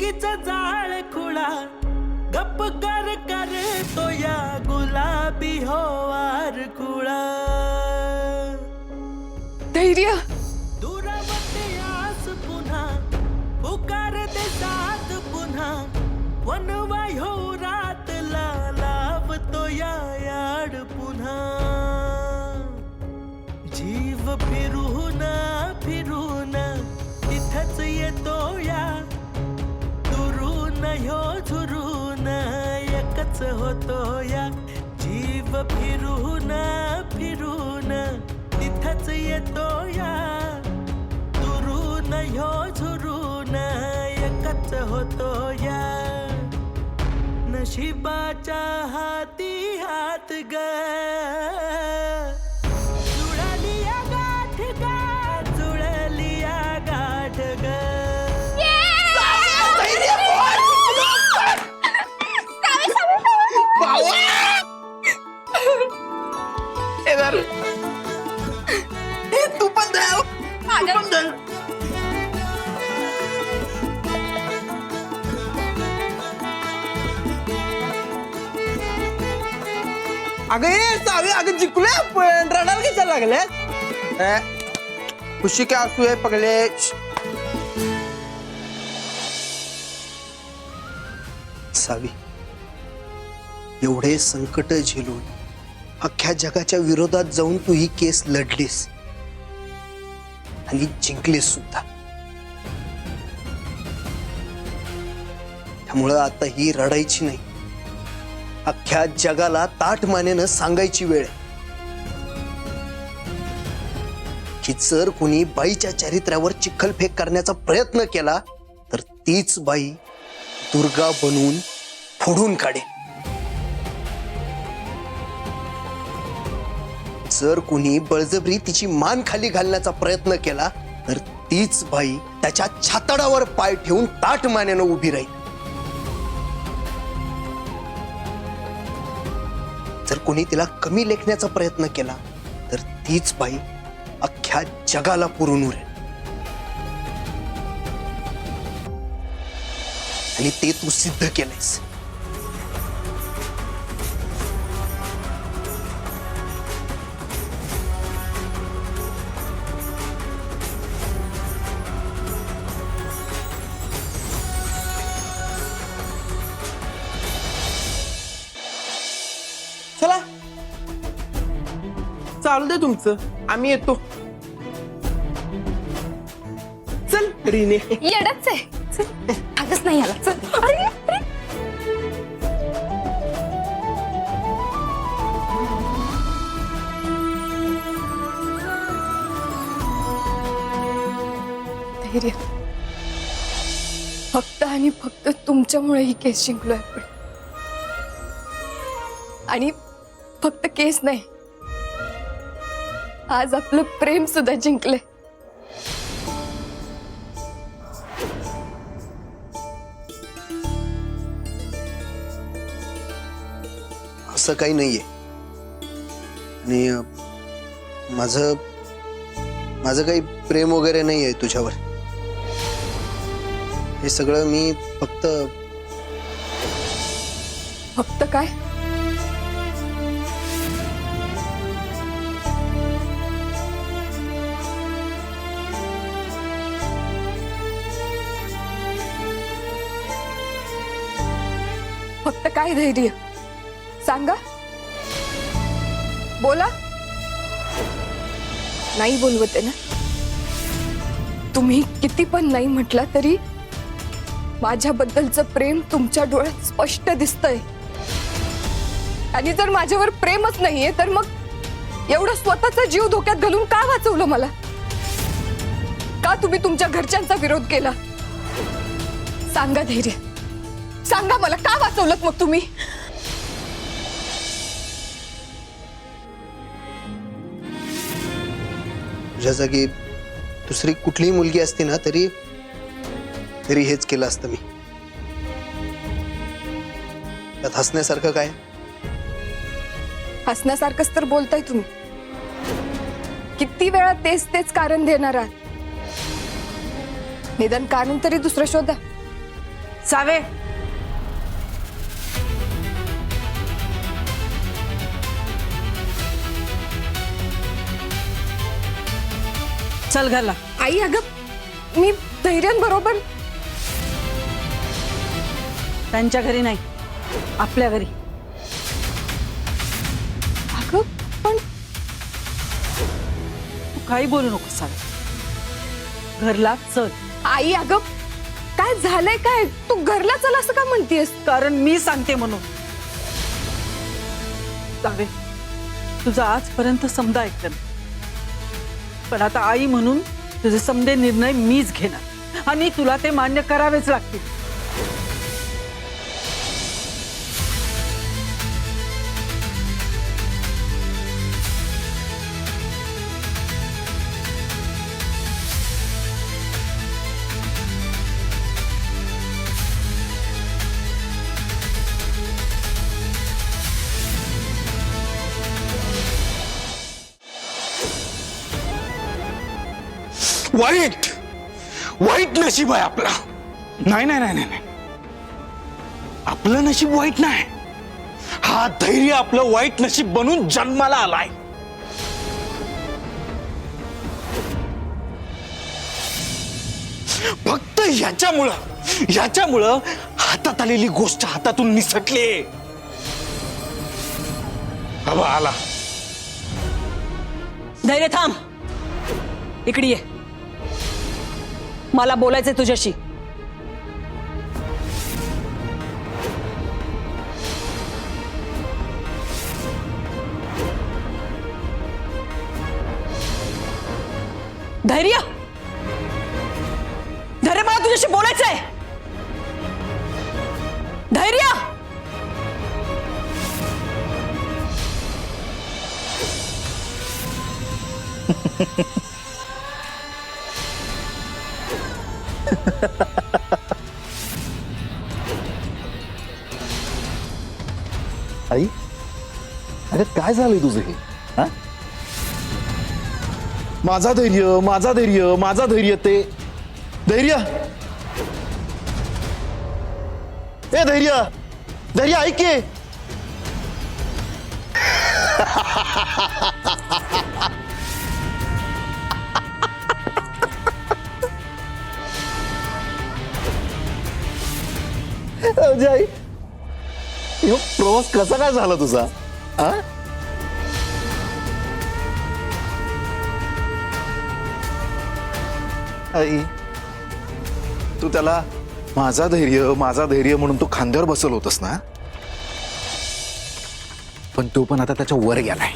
चुकीचा जाळ खुळा गप्प कर कर तो या गुलाबी होवार खुळा धैर्य दुरावते आस पुन्हा पुकार दे साथ पुन्हा वनवाय हो रात लावतो या याड पुन्हा जीव फिरून फिरून तिथंच येतो या दुरून ह्यो झुरून एकच होतो या जीव फिरून फिरून तिथंच येतो या दुरून ह्यो झुरून एकच होतो या नशिबाच्या हाती हात ग जुळलिया गाठ ग जुळलिया गाठ ग तू पण धर. तू पण धर. अगं ये सावी अगं जिंकलोय आपण रडायला कशाला लागल्या खुशी काय असू आहे पगले सावी एवढे संकट झेलून अख्ख्या जगाच्या विरोधात जाऊन तू ही केस लढलीस आणि जिंकलीस सुद्धा. त्यामुळं आता ही रडायची नाही, अख्ख्या जगाला ताठ मानेनं सांगायची वेळ आहे की जर कोणी बाईच्या चारित्र्यावर चिखलफेक करण्याचा प्रयत्न केला तर तीच बाई दुर्गा बनवून फोडून काढेल. जर कोणी बळजबरी तिची मान खाली घालण्याचा प्रयत्न केला तर तीच बाई त्याच्या छातडावर पाय ठेवून ताठ मानेनं उभी राहील. जर कोणी तिला कमी लेखण्याचा प्रयत्न केला तर तीच बाई अख्ख्या जगाला पुरून उरेल. आणि ते तू सिद्ध केलंयस. चला चालू दे तुमचं आम्ही येतो. चल रीने येडच आहे चल, आगच नाही आला चल. अरे, अरे. धैर्य फक्त आणि फक्त तुमच्यामुळे ही केस जिंकलोय आपण. आणि फक्त केस नाही, आज आपलं प्रेम सुद्धा जिंकलंय. असं काही नाहीये. आणि माझं माझं काही प्रेम वगैरे नाहीये तुझ्यावर. हे सगळं मी फक्त फक्त काय? फक्त काय धैर्य सांगा, बोला. नाही बोलवते ना तुम्ही. किती पण नाही म्हटला तरी माझ्याबद्दलचं प्रेम तुमच्या डोळ्यात स्पष्ट दिसतंय. आणि जर माझ्यावर प्रेमच नाहीये तर मग एवढा स्वतःचा जीव धोक्यात घालून का वाचवलं मला? का तुम्ही तुमच्या घरच्यांचा विरोध केला? सांगा धैर्य, सांगा मला का वाचवलं मग तुम्ही? तुझ्या जागी दुसरी कुठलीही मुलगी असती ना तरी तरी हेच केलं असतं मी. त्यात हसण्यासारखं काय? हसण्यासारखंच तर बोलताय तुम्ही. किती वेळा तेच तेच कारण देणार आहात. निदान कारण तरी दुसरं शोधा. सावे, चल घरला. आई अगं मी धैर्यांबरोबर. त्यांच्या घरी नाही, आपल्या घरी. अगं पण तू काही बोलू नको सावे. घरला चल. आई अगं काय झालंय काय? तू घरला चल असं का म्हणतेस? कारण मी सांगते म्हणून. सावे, तुझा आजपर्यंत समजा ऐकलं नाही. पण आता आई म्हणून तुझे समजे निर्णय मीच घेणार आणि तुला ते मान्य करावेच लागतील. वाईट वाईट नशीब आहे आपला. नाही नाही नाही नाही, आपलं नशीब वाईट नाही. हा धैर्य आपलं वाईट नशीब बनून जन्माला आलाय. फक्त ह्याच्यामुळं हातात आलेली गोष्ट हातातून निसटली. हवा आला. धैर्य थांब, इकडे ये. मला बोलायचंय तुझ्याशी. धैर्य, धैर्य, मला तुझ्याशी बोलायचंय. धैर्य, आई, अगं काय झालंय तुझं हे? हा? माझा धैर्य, माझा धैर्य, माझा धैर्य. ते धैर्य, ए धैर्य, धैर्य ऐक की. आई, ह्यो प्रवास कसा काय झाला तुझा? आ? आई, तू त्याला माझा धैर्य म्हणून तू खांद्यावर बसवलं होतस ना. पण तो पण आता त्याच्या वर गेलाय.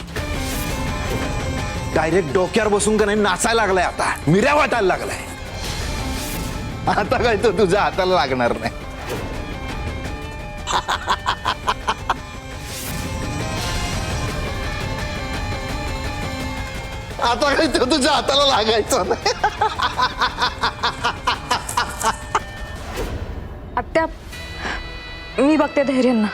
डायरेक्ट डोक्यावर बसून का नाही नाचायला लागलाय. आता मिऱ्या वाटायला लागलाय. आता काय तो तुझ्या हाताला लागणार नाही. आता काही तो तुझ्या हाताला लागायचं नाही. आत्या मी बघते धैर्यांना.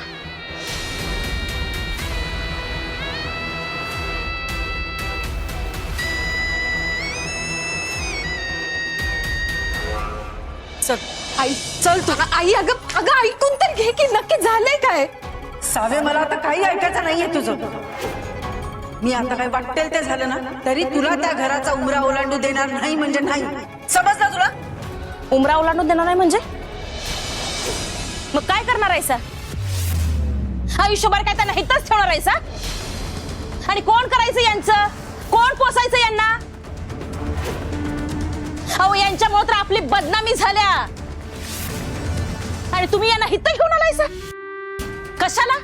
चल. आई चल तू. आई अगं अगं ऐकून तर घे की नक्की झालंय काय? सावे, मला आता काही ऐकायचं नाहीये तुझं. मी आता काय वाटेल ते झालं ना तरी तुला त्या घराचा उमरा ओलांडू देणार नाही म्हणजे नाही. समजलं तुला? उमरा ओलांडून देणार नाही म्हणजे मग काय करणार आहेसा? आयुष्यभर काय त्यांना हितच ठेवणार आहेसा? आणि कोण करायचं यांचं? कोण पोसायचं यांना? अहो यांच्यामुळे तर आपली बदनामी झाल्या. आणि तुम्ही यांना हित घेऊन आलायसा कशाला?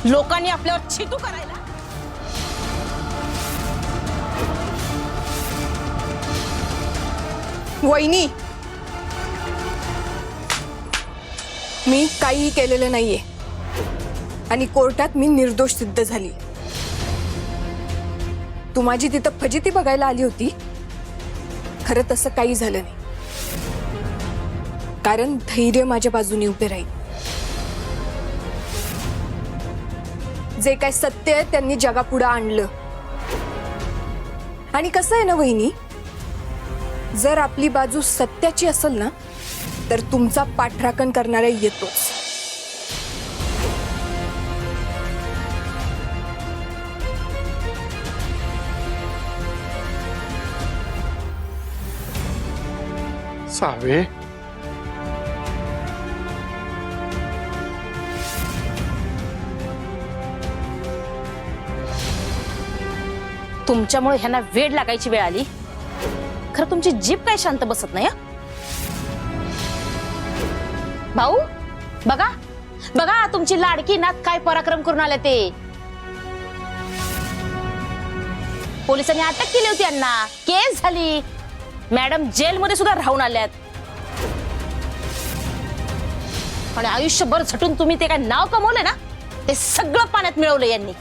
लोकांनी आपल्यावर छितू करायला. वहिनी मी काही केलेलं नाहीये आणि कोर्टात मी निर्दोष सिद्ध झाली. तू माझी तिथं फजिती बघायला आली होती. खरं तसं काही झालं नाही. कारण धैर्य माझ्या बाजूने उभे राहील. जे काय सत्य आहे त्यांनी जगापुढे आणलं. आणि कसं आहे ना वहिनी, जर आपली बाजू सत्याची असेल ना तर तुमचा पाठराखण करणारा येतोच. सावे तुमच्यामुळे ह्यांना वेड लागायची वेळ आली. खरं तुमची जीभ काय शांत बसत नाही. भाऊ बघा बघा तुमची लाडकी नात काय पराक्रम करून आले ते. पोलिसांनी अटक केली होती यांना, केस झाली, मॅडम जेलमध्ये सुद्धा राहून आल्यात. आणि आयुष्यभर झटून तुम्ही ते काय नाव कमवले ना ते सगळं पाण्यात मिळवलं यांनी.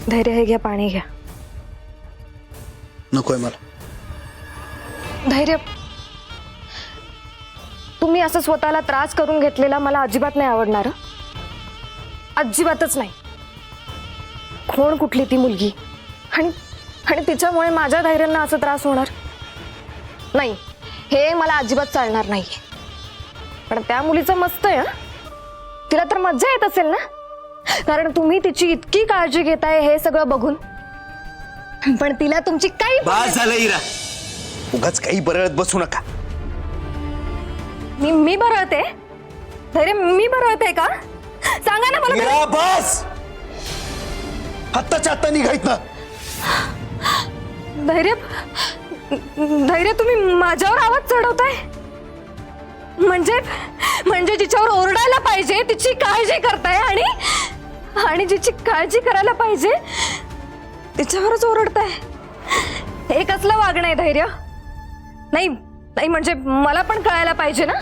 धैर्य हे घ्या, पाणी घ्या. नकोय मला. धैर्य, तुम्ही असं स्वतःला त्रास करून घेतलेला मला अजिबात नाही आवडणार. अजिबातच नाही. कोण कुठली ती मुलगी आणि तिच्यामुळे माझ्या धैर्यांना असं त्रास होणार नाही, हे मला अजिबात चालणार नाही. पण त्या मुलीचं मस्त आहे. तिला तर मज्जा येत असेल ना, कारण तुम्ही तिची इतकी काळजी घेताय हे सगळं बघून. पण तिला तुमची काही बास झालं इरा. उगाच काही बरळत बसू नका. मी बरळते? धैर्य, मी बरळते का? सांगा ना मला. इरा बस. आत्ताच्या आत्ता निघायत ना. धैर्य, तुम्ही माझ्यावर आवाज चढवताय. म्हणजे जिच्यावर ओरडायला पाहिजे तिची काळजी करताय आणि जिची काळजी करायला पाहिजे तिच्यावरच ओरडताय. हे कसलं वागणं आहे धैर्य? नाही नाही, म्हणजे मला पण कळायला पाहिजे ना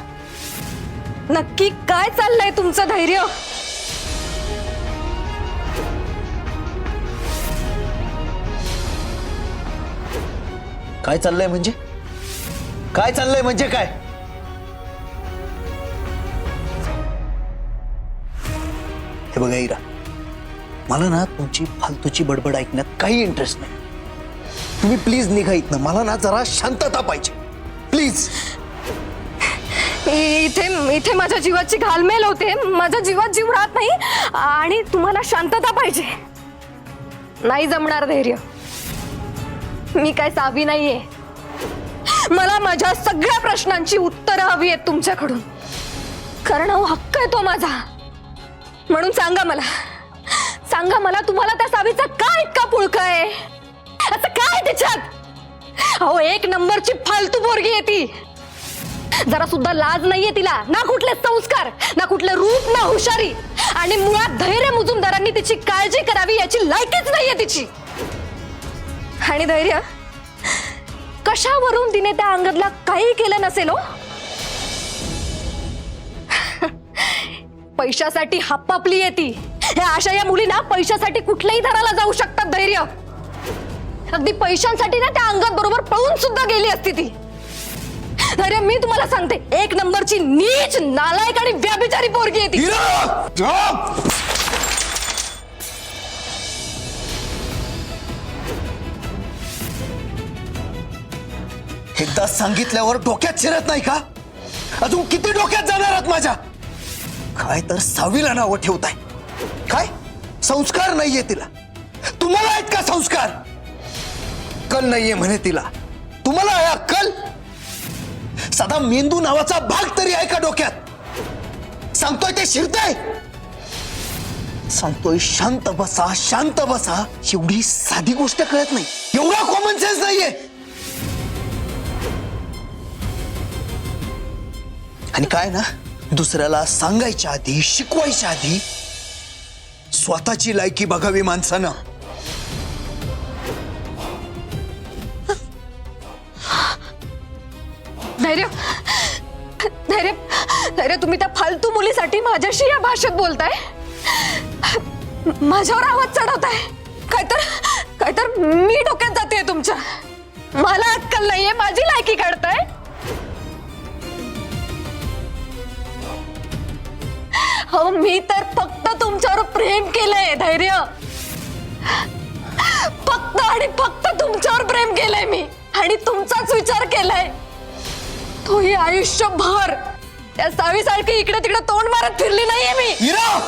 नक्की काय चाललंय तुमचं. धैर्य, काय चाललंय म्हणजे? काय चाललंय म्हणजे काय? हे बघा इरा, मला ना तुमची फालतूची बडबड ऐकण्यात काही इंटरेस्ट नाही. तुम्ही प्लीज निघा इथनं. मला ना जरा शांतता पाहिजे, प्लीज. इथे माझ्या जीवाची घालमेल होते. माझ्या जीवात जीव राहत नाही आणि तुम्हाला शांतता पाहिजे. नाही जमणार धैर्य. मी काय सावी नाहीये. मला माझ्या सगळ्या प्रश्नांची उत्तरं हवी आहेत तुमच्याकडून, कारण हा हक्क आहे तो माझा. म्हणून सांगा मला तुम्हाला त्या सावीचा काय इतका पुळका आहे? असं काय तिच्यात? अहो, एक नंबरची फालतू पोरगी आहे ती. जरा सुद्धा लाज नाहीये तिला, ना कुठले संस्कार, ना कुठलं रूप, ना हुशारी, आणि मुळात धैर्य मुजुमदारांनी तिची काळजी करावी याची लायकीच नाहीये तिची. आणि धैर्य, कशावरून तिने त्या अंगदला काही केलं नसेल हो? पैशासाठी हापापली येते. हे अशा या मुली ना पैशासाठी कुठल्याही थराला जाऊ शकतात. धैर्य, अगदी पैशांसाठी ना त्या अंगद बरोबर पळून सुद्धा गेली असती ती. धैर्य, मी तुम्हाला सांगते, एक नंबरची नीच, नालायक आणि व्याभिचारी पोरगी आहे ती. एकदा सांगितल्यावर डोक्यात शिरत नाही का? अजून किती डोक्यात जाणार आहात माझ्या? काय तर सावीला नावं ठेवताय. काय संस्कार नाहीये तिला? तुम्हाला आहेत का संस्कार? अक्कल नाहीये म्हणे तिला. तुम्हाला आहे अक्कल? साधा मेंदू नावाचा भाग तरी आहे का डोक्यात? सांगतोय ते शिरतंय. सांगतोय शांत बसा, शांत बसा. एवढी साधी गोष्ट कळत नाही, एवढा कॉमन सेन्स नाहीये. आणि काय ना, दुसऱ्याला सांगायच्या आधी, शिकवायच्या आधी स्वतःची लायकी बघावी माणसानं. धैर्य धैर्य धैर्य, तुम्ही त्या फालतू मुलीसाठी माझ्याशी या भाषेत बोलताय, माझ्यावर आवाज चढवताय. काय तर मी डोक्यात जाते तुमच्या. मला अक्कल नाहीये, माझी लायकी काढताय. हो, मी तर फक्त तुमच्यावर प्रेम केलंय धैर्य. फक्त आणि फक्त तुमच्यावर प्रेम केलंय मी, आणि तुमचाच विचार केलाय. तोही आयुष्यभर त्या सावीसारखी इकडे तिकडे तोंड मारत फिरली नाहीये मी. हिरा,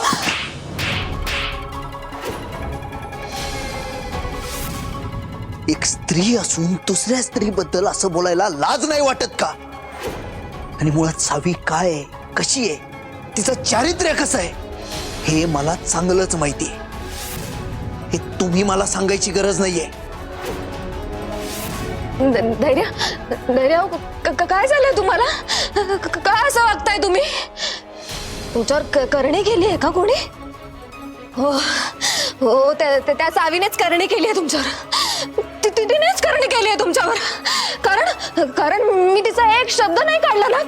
एक स्त्री असून दुसऱ्या स्त्रीबद्दल असं बोलायला लाज नाही वाटत का? आणि मुळात सावी काय आहे, कशी आहे, तिचं चारित्र्य कसं आहे हे मला चांगलंच माहिती आहे. हे तुम्ही मला सांगायची गरज नाहीये. धैर्य धैर्य, काय झालंय तुम्हाला? काय असं वागताय तुम्ही? तुमच्यावर करणी केली आहे का कोणी? हो हो, त्या सावीनेच करणी केली आहे तुमच्यावर. तिनेच करणी केली आहे तुमच्यावर. कारण मी तिचा एक शब्द नाही काढला ना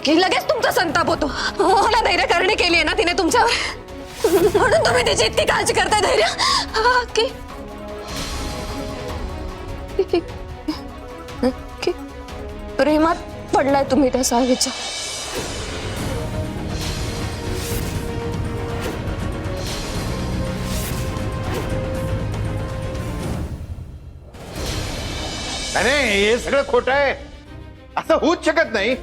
की लगेच तुमचा संताप होतो. हो ना धैर्य, करणी केली आहे ना तिने तुमच्यावर, म्हणून तुम्ही तिची इतकी काळजी करताय धैर्य. की प्रेमात पडलाय तुम्ही त्या सावीच्या. नाही, हे सगळं खोटं आहे. असं होऊच शकत नाही.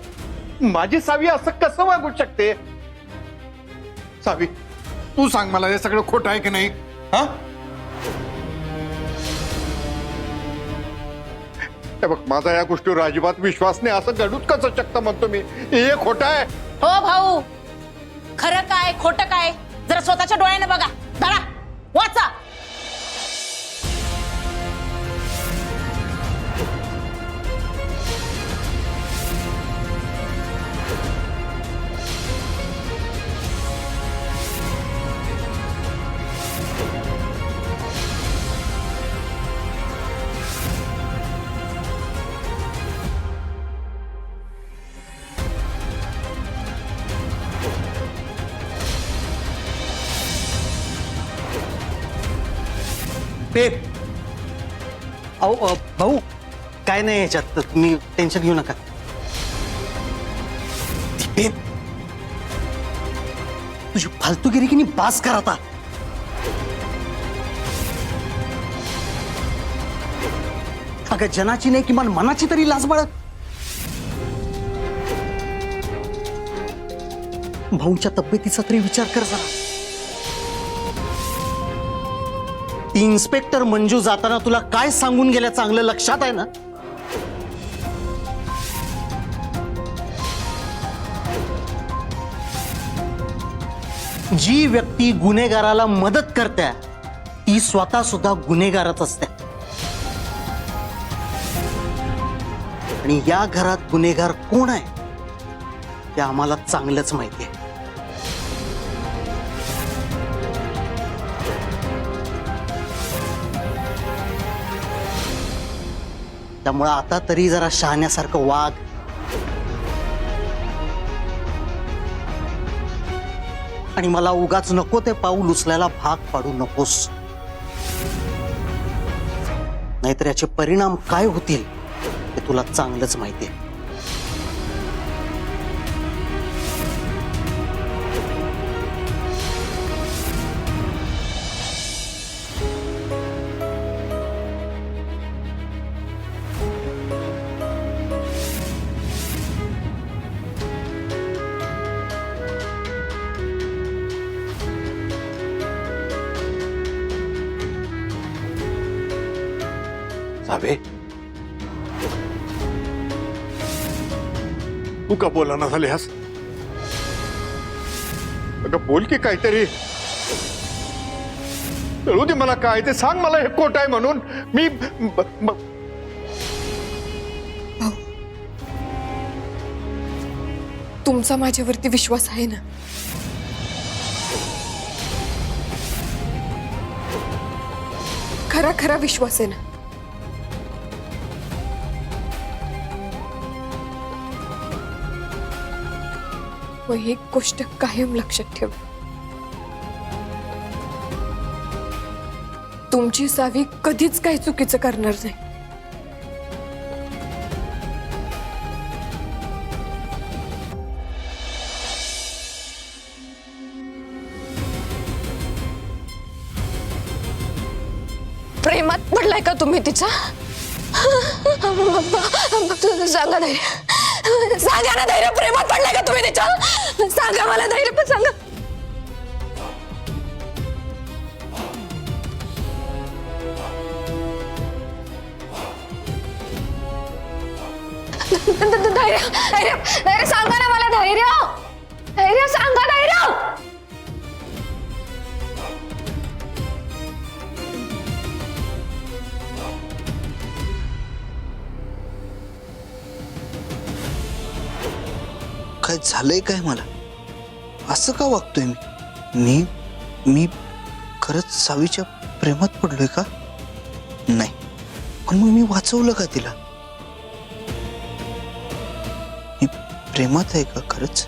माझी सावी असं कसं वागू शकते? सावी, तू सांग मला, हे सगळं खोटं आहे की नाही? हा, हे बघ, माझा या गोष्टीवर अजिबात विश्वास नाही. असं घडूच कसं शकतं म्हणतो मी. हे खोटं आहे. हो भाऊ, खरं काय खोटं काय जरा स्वतःच्या डोळ्याने बघा. धडा वाचा. पेप, अहो भाऊ, काय नाही याच्यात, तुम्ही टेन्शन घेऊ नका. पेप, तुझी फालतूगिरी की नाही बास कर आता. अगं जनाची नाही किमान मनाची तरी लाज बाळग. भाऊंच्या तब्येतीचा तरी विचार कर जरा. ती इन्स्पेक्टर मंजू जाताना तुला काय सांगून गेल्या चांगलं लक्षात आहे ना? जी व्यक्ती गुन्हेगाराला मदत करते ती स्वतः सुद्धा गुन्हेगारच असते. आणि या घरात गुन्हेगार कोण आहे ते आम्हाला चांगलंच माहिती आहे. त्यामुळे आता तरी जरा शहाण्यासारखं वाग. आणि मला उगाच नको ते पाऊल उचलायला भाग पाडू नकोस, नाहीतर याचे परिणाम काय होतील हे तुला चांगलंच माहिती आहे. सावे, तू का बोला ना झाल्यास? अगं बोल की काहीतरी. कळू दे मला काय ते सांग मला हे खोट आहे म्हणून मी तुमचा माझ्यावरती विश्वास आहे ना? खरा खरा विश्वास आहे ना? व एक गोष्ट कायम लक्षात ठेव, तुमची सावी कधीच काही चुकीचं करणार नाही. प्रेमात पडलाय का तुम्ही तिचा? सांगा धैर्य, सांगा ना धैर्य, प्रेमात पडलाय का तुम्ही तिच्या? सांगा मला धैर्य, पण सांगा. धैर्य धैर्य धैर्य सांगा ना मला धैर्य, धैर्य सांगा धैर्य. काय झालंय काय मला? असं का वागतोय मी? मी खरंच सावीच्या प्रेमात पडलोय का? नाही, पण मग मी वाचवलं का तिला? मी प्रेमात आहे का खरंच?